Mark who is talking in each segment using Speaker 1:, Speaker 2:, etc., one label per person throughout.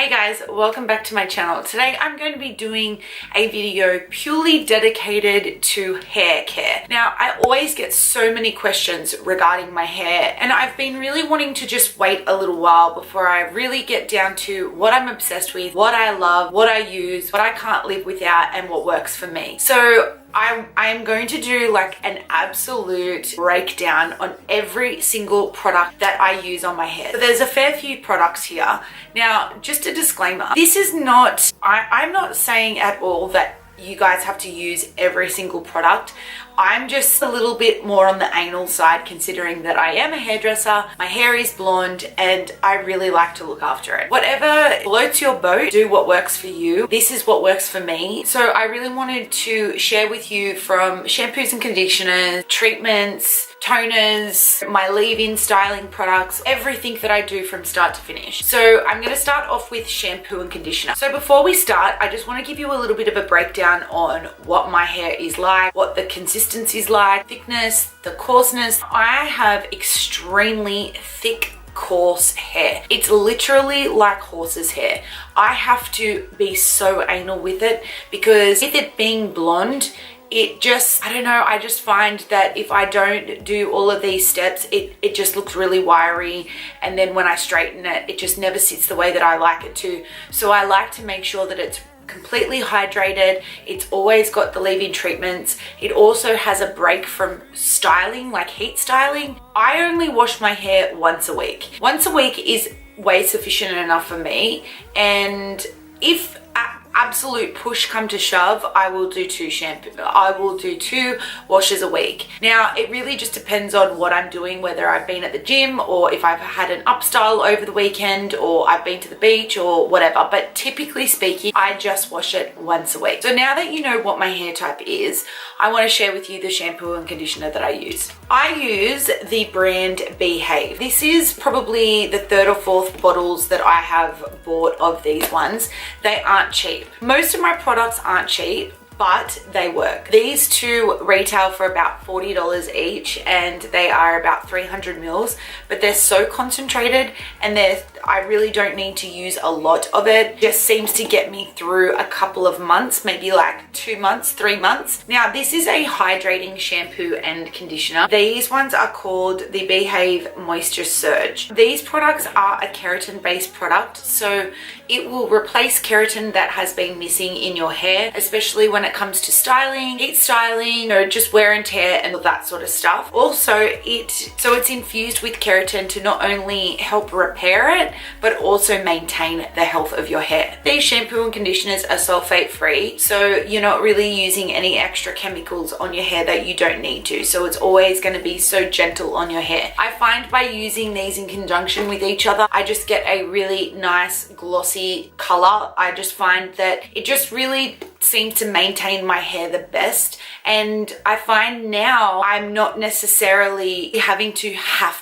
Speaker 1: Hey guys, welcome back to my channel. Today I'm going to be doing a video purely dedicated to hair care. Now, I always get so many questions regarding my hair, and I've been really wanting to just wait a little while before I really get down to what I'm obsessed with, what I love, what I use, what I can't live without, and what works for me. So I'm going to do like an absolute breakdown on every single product that I use on my hair. So there's a fair few products here. Now, just a disclaimer, this is not, I'm not saying at all that you guys have to use every single product. I'm just a little bit more on the anal side, considering that I am a hairdresser, my hair is blonde, and I really like to look after it. Whatever floats your boat, do what works for you. This is what works for me. So I really wanted to share with you from shampoos and conditioners, treatments, toners, my leave-in styling products, everything that I do from start to finish. So I'm going to start off with shampoo and conditioner. So before we start, I just want to give you a little bit of a breakdown on what my hair is like, what the consistency is like, thickness, the coarseness. I have extremely thick, coarse hair. It's literally like horse's hair. I have to be so anal with it because with it being blonde, it just, I don't know, I just find that if I don't do all of these steps, it just looks really wiry, and then when I straighten it, it just never sits the way that I like it to. So I like to make sure that it's completely hydrated. It's always got the leave-in treatments. It also has a break from styling, like heat styling. I only wash my hair once a week. Once a week is way sufficient enough for me, and if absolute push come to shove, I will do two washes a week. Now, it really just depends on what I'm doing, whether I've been at the gym or if I've had an upstyle over the weekend or I've been to the beach or whatever. But typically speaking, I just wash it once a week. So now that you know what my hair type is, I want to share with you the shampoo and conditioner that I use. I use the brand BHAVE. This is probably the third or fourth bottles that I have bought of these ones. They aren't cheap. Most of my products aren't cheap, but they work. These two retail for about $40 each, and they are about 300 mils, but they're so concentrated, and I really don't need to use a lot of it. Just seems to get me through a couple of months, maybe like 2 months, 3 months. Now, this is a hydrating shampoo and conditioner. These ones are called the BHAVE Moisture Surge. These products are a keratin-based product, so it will replace keratin that has been missing in your hair, especially when it comes to styling, heat styling, just wear and tear and all that sort of stuff. Also, it's infused with keratin to not only help repair it, but also maintain the health of your hair. These shampoo and conditioners are sulfate free, so you're not really using any extra chemicals on your hair that you don't need to. So it's always going to be so gentle on your hair. I find by using these in conjunction with each other, I just get a really nice glossy color. I just find that it just really seems to maintain my hair the best, and I find now I'm not necessarily having to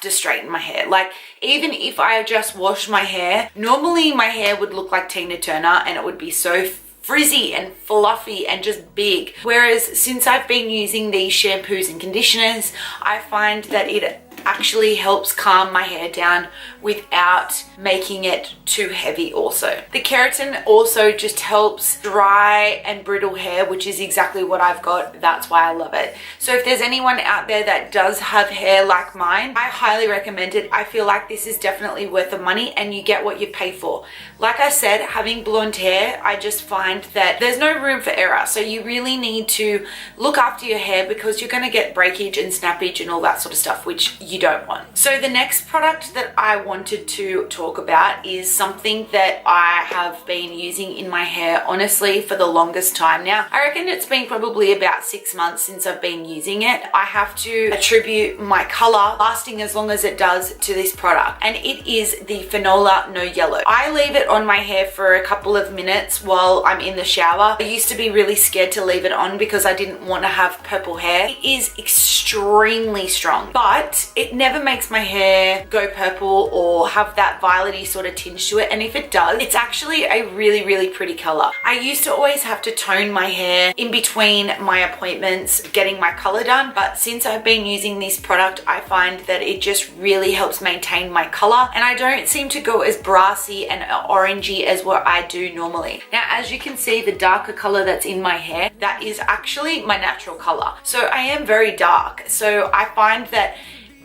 Speaker 1: straighten my hair. Like, even if I just wash my hair, normally my hair would look like Tina Turner and it would be so frizzy and fluffy and just big. Whereas since I've been using these shampoos and conditioners, I find that it actually helps calm my hair down without making it too heavy also. The keratin also just helps dry and brittle hair, which is exactly what I've got. That's why I love it. So if there's anyone out there that does have hair like mine, I highly recommend it. I feel like this is definitely worth the money, and you get what you pay for. Like I said, having blonde hair, I just find that there's no room for error. So you really need to look after your hair, because you're going to get breakage and snappage and all that sort of stuff, which you don't want. So the next product that I wanted to talk about is something that I have been using in my hair, honestly, for the longest time now. I reckon it's been probably about 6 months since I've been using it. I have to attribute my color lasting as long as it does to this product, and it is the FANOLA No Yellow. I leave it on my hair for a couple of minutes while I'm in the shower. I used to be really scared to leave it on because I didn't want to have purple hair. It is extremely strong, but it never makes my hair go purple or have that violety sort of tinge to it, and if it does, it's actually a really, really pretty color. I used to always have to tone my hair in between my appointments getting my color done, but since I've been using this product, I find that it just really helps maintain my color, and I don't seem to go as brassy and orangey as what I do normally. Now, as you can see, the darker color that's in my hair, that is actually my natural color. So I am very dark, so I find that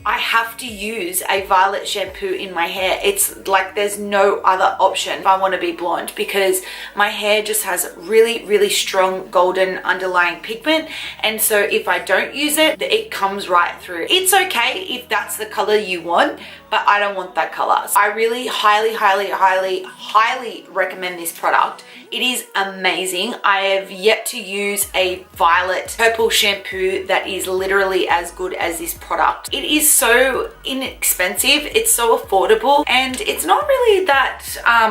Speaker 1: I have to use a violet shampoo in my hair. It's like there's no other option if I want to be blonde, because my hair just has really, really strong golden underlying pigment, and so if I don't use it, it comes right through. It's okay if that's the color you want, but I don't want that color. So I really highly, highly, highly, highly recommend this product. It is amazing. I have yet to use a violet purple shampoo that is literally as good as this product. It is so inexpensive, it's so affordable, and it's not really that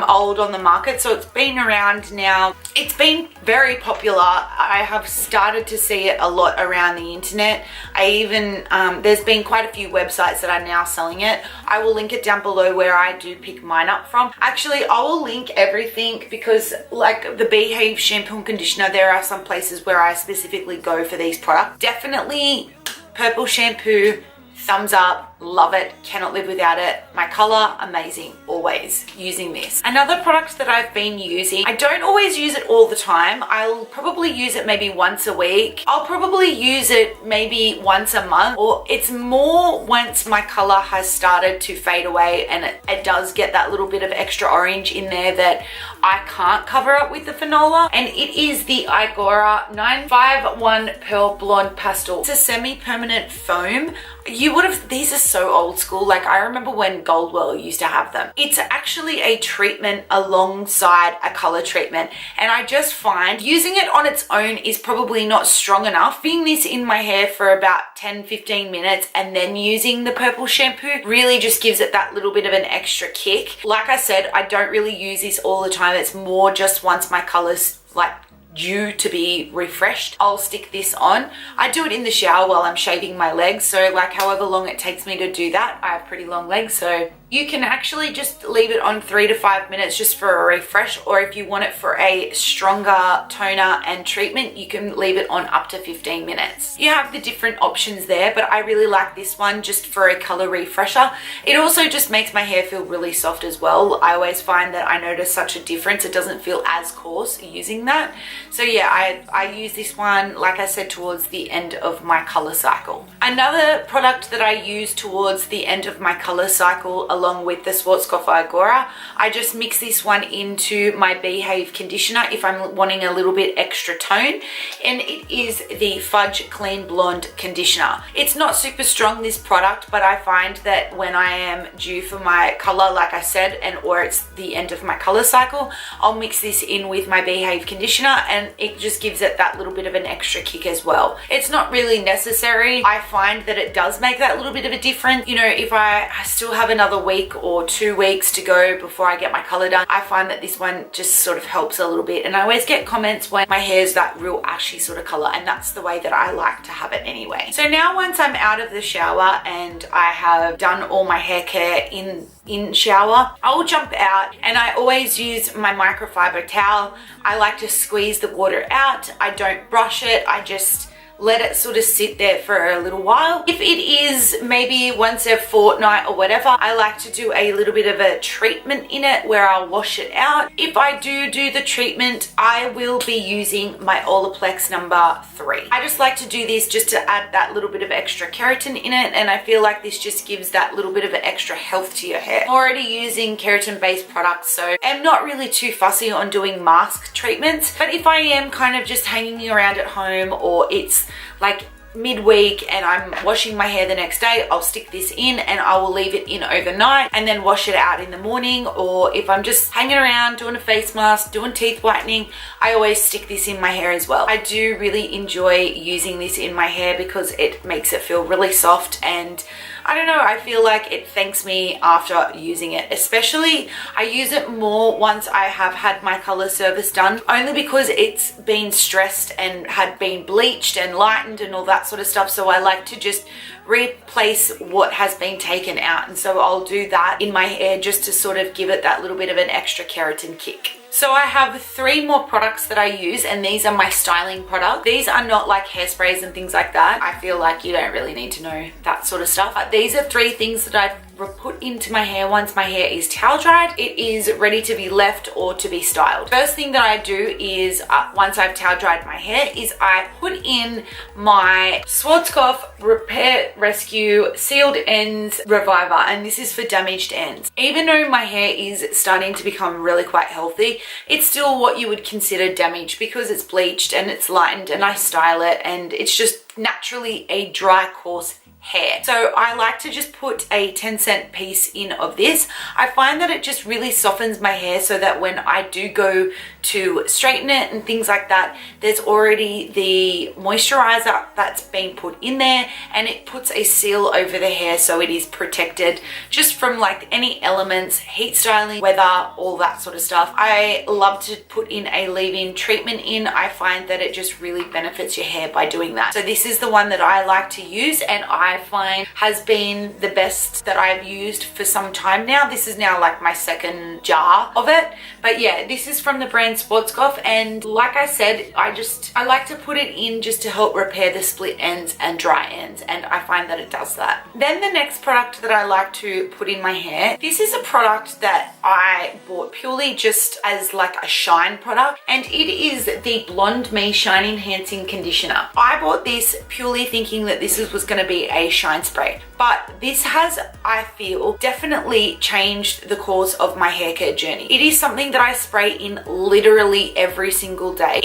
Speaker 1: old on the market, so it's been around now. It's been very popular. I have started to see it a lot around the internet. I even, there's been quite a few websites that are now selling it. I will link it down below where I do pick mine up from. Actually, I will link everything because like the BHAVE shampoo and conditioner, there are some places where I specifically go for these products. Definitely purple shampoo, thumbs up, love it, cannot live without it. My color, amazing, always using this. Another product that I've been using, I don't always use it all the time. I'll probably use it maybe once a week. I'll probably use it maybe once a month, or it's more once my color has started to fade away and it does get that little bit of extra orange in there that I can't cover up with the FANOLA, and it is the IGORA 951 Pearl Blonde Pastel. It's a semi-permanent foam. You would have, these are so old school, like I remember when Goldwell used to have them. It's actually a treatment alongside a color treatment, and I just find using it on its own is probably not strong enough. Being this in my hair for about 10-15 minutes and then using the purple shampoo really just gives it that little bit of an extra kick. Like I said, I don't really use this all the time. It's more just once my colors like due to be refreshed, I'll stick this on. I do it in the shower while I'm shaving my legs, so like however long it takes me to do that. I have pretty long legs, so you can actually just leave it on 3 to 5 minutes just for a refresh, or if you want it for a stronger toner and treatment, you can leave it on up to 15 minutes. You have the different options there, but I really like this one just for a color refresher. It also just makes my hair feel really soft as well. I always find that I notice such a difference. It doesn't feel as coarse using that. So yeah, I use this one, like I said, towards the end of my color cycle. Another product that I use towards the end of my color cycle, along with the SCHWARZKOPF IGORA, I just mix this one into my BHAVE conditioner if I'm wanting a little bit extra tone, and it is the Fudge Clean Blonde Conditioner. It's not super strong, this product, but I find that when I am due for my color, like I said, or it's the end of my color cycle, I'll mix this in with my BHAVE conditioner, and it just gives it that little bit of an extra kick as well. It's not really necessary. I find that it does make that little bit of a difference. You know, if I still have another week or 2 weeks to go before I get my color done, I find that this one just sort of helps a little bit. And I always get comments when my hair's that real ashy sort of color, and that's the way that I like to have it anyway. So now once I'm out of the shower and I have done all my hair care in shower, I'll jump out, and I always use my microfiber towel. I like to squeeze the water out. I don't brush it. I just let it sort of sit there for a little while. If it is maybe once a fortnight or whatever, I like to do a little bit of a treatment in it where I'll wash it out. If I do the treatment, I will be using my OLAPLEX number 3. I just like to do this just to add that little bit of extra keratin in it, and I feel like this just gives that little bit of an extra health to your hair. I'm already using keratin based products, so I'm not really too fussy on doing mask treatments, but if I am kind of just hanging around at home, or it's like midweek and I'm washing my hair the next day, I'll stick this in and I will leave it in overnight and then wash it out in the morning. Or if I'm just hanging around doing a face mask, doing teeth whitening, I always stick this in my hair as well. I do really enjoy using this in my hair because it makes it feel really soft, and I don't know, I feel like it thanks me after using it. Especially I use it more once I have had my color service done, only because it's been stressed and had been bleached and lightened and all that sort of stuff. So I like to just replace what has been taken out, and so I'll do that in my hair just to sort of give it that little bit of an extra keratin kick. So I have 3 more products that I use, and these are my styling products. These are not like hairsprays and things like that. I feel like you don't really need to know that sort of stuff. But these are 3 things that I put into my hair once my hair is towel dried. It is ready to be left or to be styled. First thing that I do is once I've towel dried my hair is I put in my SWARZKOPF Repair Rescue Sealed Ends Reviver, and this is for damaged ends. Even though my hair is starting to become really quite healthy, it's still what you would consider damaged because it's bleached and it's lightened and I style it, and it's just naturally a dry, coarse hair. So I like to just put a 10-cent piece in of this. I find that it just really softens my hair so that when I do go to straighten it and things like that, there's already the moisturizer that's been put in there, and it puts a seal over the hair so it is protected just from like any elements, heat styling, weather, all that sort of stuff. I love to put in a leave-in treatment in. I find that it just really benefits your hair by doing that. So this is the one that I like to use, and I find has been the best that I've used for some time now. This is now like my 2nd jar of it, but yeah, this is from the brand SWARZKOPF, and like I said, I like to put it in just to help repair the split ends and dry ends, and I find that it does that. Then the next product that I like to put in my hair, this is a product that I bought purely just as like a shine product, and it is the Blonde Me Shine Enhancing Conditioner. I bought this purely thinking that this was going to be a shine spray, but this has, I feel, definitely changed the course of my hair care journey. It is something that I spray in literally every single day.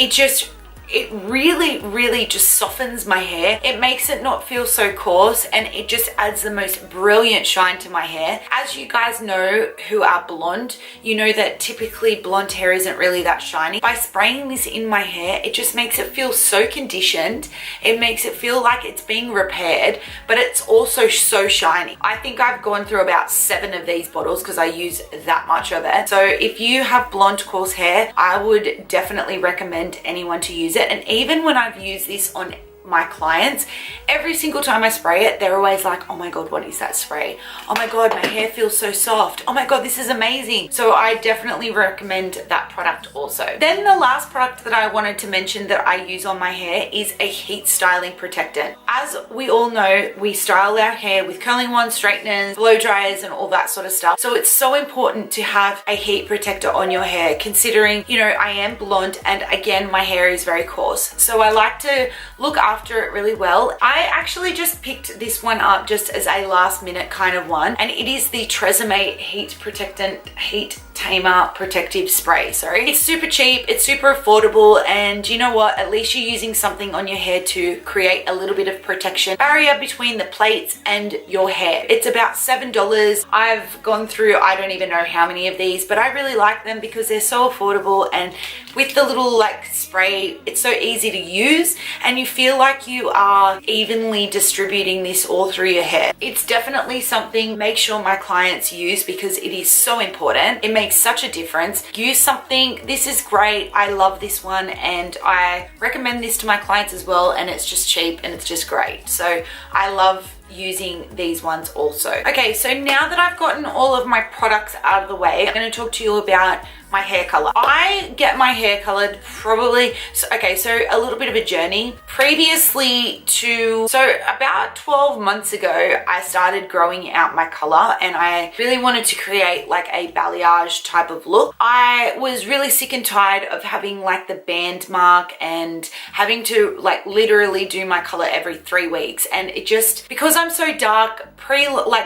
Speaker 1: It really just softens my hair. It makes it not feel so coarse, and it just adds the most brilliant shine to my hair. As you guys know who are blonde, you know that typically blonde hair isn't really that shiny. By spraying this in my hair, it just makes it feel so conditioned. It makes it feel like it's being repaired, but it's also so shiny. I think I've gone through about 7 of these bottles because I use that much of it. So if you have blonde coarse hair, I would definitely recommend anyone to use it. And even when I've used this on my clients, every single time I spray it, they're always like, oh my god, what is that spray? Oh my god, my hair feels so soft. Oh my god, this is amazing. So I definitely recommend that product also. Then the last product that I wanted to mention that I use on my hair is a heat styling protectant. As we all know, we style our hair with curling wands, straighteners, blow dryers, and all that sort of stuff. So it's so important to have a heat protector on your hair, considering, you know, I am blonde, and again, my hair is very coarse. So I like to look after it really well. I actually just picked this one up just as a last minute kind of one, and it is the TRESEMME Heat Tamer Protective Spray. Sorry, it's super cheap, it's super affordable, and you know what, at least you're using something on your hair to create a little bit of protection barrier between the plates and your hair. It's about $7. I've gone through, I don't even know how many of these, but I really like them because they're so affordable, and with the little like spray, it's so easy to use, and you feel like you are evenly distributing this all through your hair. It's definitely something make sure my clients use because it is so important. It makes such a difference. Use something. This is great. I love this one, and I recommend this to my clients as well, and it's just cheap and it's just great. So I love using these ones also. Okay, so now that I've gotten all of my products out of the way, I'm going to talk to you about my hair color. I get my hair colored probably, so a little bit of a journey. Previously so about 12 months ago, I started growing out my color, and I really wanted to create like a balayage type of look. I was really sick and tired of having like the band mark and having to like literally do my color every 3 weeks, and it just, because I'm so dark,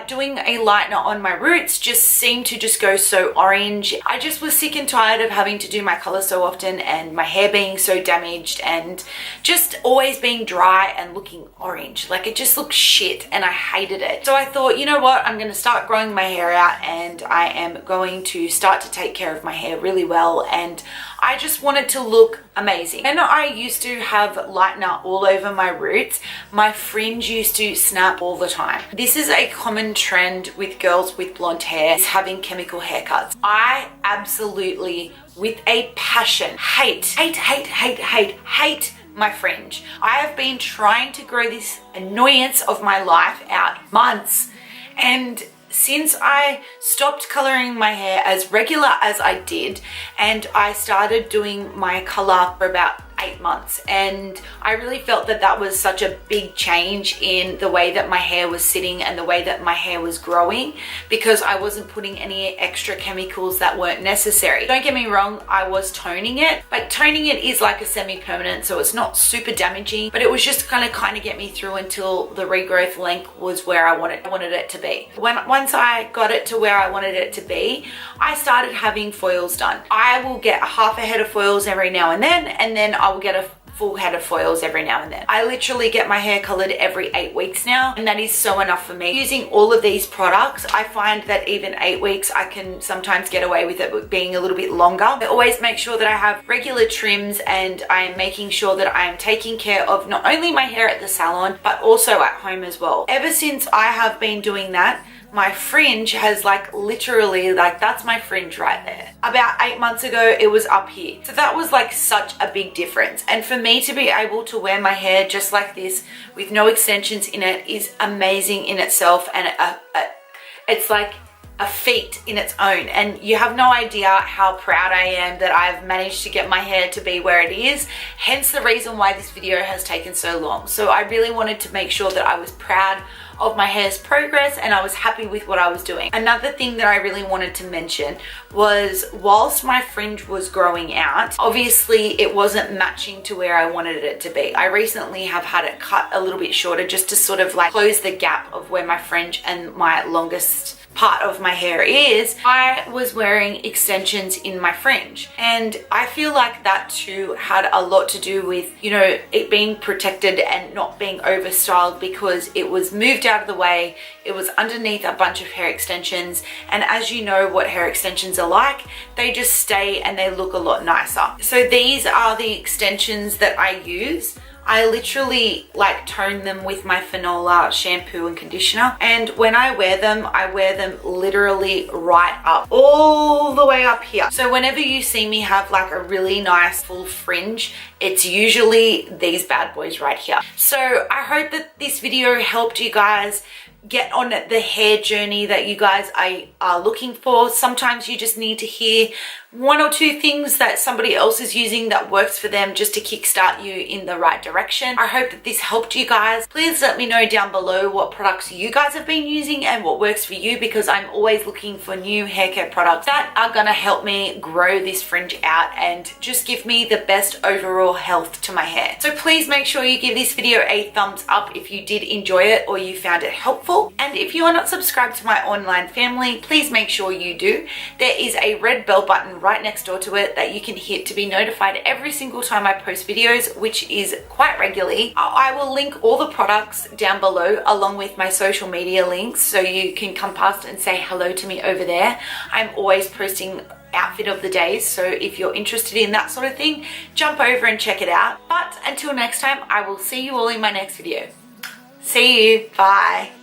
Speaker 1: doing a lightener on my roots just seemed to just go so orange. I just was sick sick and tired of having to do my color so often and my hair being so damaged and just always being dry and looking orange. Like, it just looked shit and I hated it. So I thought, you know what, I'm gonna start growing my hair out and I am going to start to take care of my hair really well, and I just wanted to look amazing. And I used to have lightener all over my roots. My fringe used to snap all the time. This is a common trend with girls with blonde hair, is having chemical haircuts. I absolutely, with a passion, hate my fringe. I have been trying to grow this annoyance of my life out months, and since I stopped coloring my hair as regular as I did, and I started doing my color for about 8 months, and I really felt that that was such a big change in the way that my hair was sitting and the way that my hair was growing, because I wasn't putting any extra chemicals that weren't necessary. Don't get me wrong, I was toning it, but toning it is like a semi-permanent, so it's not super damaging, but it was just kind of get me through until the regrowth length was where I wanted it to be. Once I got it to where I wanted it to be, I started having foils done. I will get half a head of foils every now and then I will get a full head of foils every now and then. I literally get my hair colored every 8 weeks now, and that is so enough for me. Using all of these products, I find that even 8 weeks, I can sometimes get away with it being a little bit longer. I always make sure that I have regular trims, and I am making sure that I am taking care of not only my hair at the salon, but also at home as well. Ever since I have been doing that, my fringe has literally, that's my fringe right there. About 8 months ago, it was up here. So that was such a big difference. And for me to be able to wear my hair just like this with no extensions in it is amazing in itself. And it's like a feat in its own, and you have no idea how proud I am that I've managed to get my hair to be where it is, hence the reason why this video has taken so long. So I really wanted to make sure that I was proud of my hair's progress and I was happy with what I was doing. Another thing that I really wanted to mention was, whilst my fringe was growing out, obviously it wasn't matching to where I wanted it to be. I recently have had it cut a little bit shorter just to sort of close the gap of where my fringe and my longest part of my hair is. I was wearing extensions in my fringe, and I feel like that too had a lot to do with, you know, it being protected and not being over styled, because it was moved out of the way, it was underneath a bunch of hair extensions, and as you know what hair extensions are like, they just stay and they look a lot nicer. So these are the extensions that I use. I literally tone them with my FANOLA shampoo and conditioner, and when I wear them literally right up, all the way up here. So whenever you see me have a really nice full fringe, it's usually these bad boys right here. So I hope that this video helped you guys get on the hair journey that you guys are looking for. Sometimes you just need to hear 1 or 2 things that somebody else is using that works for them just to kickstart you in the right direction. I hope that this helped you guys. Please let me know down below what products you guys have been using and what works for you, because I'm always looking for new hair care products that are gonna help me grow this fringe out and just give me the best overall health to my hair. So please make sure you give this video a thumbs up if you did enjoy it or you found it helpful. And if you are not subscribed to my online family, please make sure you do. There is a red bell button right next door to it that you can hit to be notified every single time I post videos, which is quite regularly. I will link all the products down below along with my social media links, so you can come past and say hello to me over there. I'm always posting outfit of the day, so if you're interested in that sort of thing, jump over and check it out. But until next time, I will see you all in my next video. See you. Bye.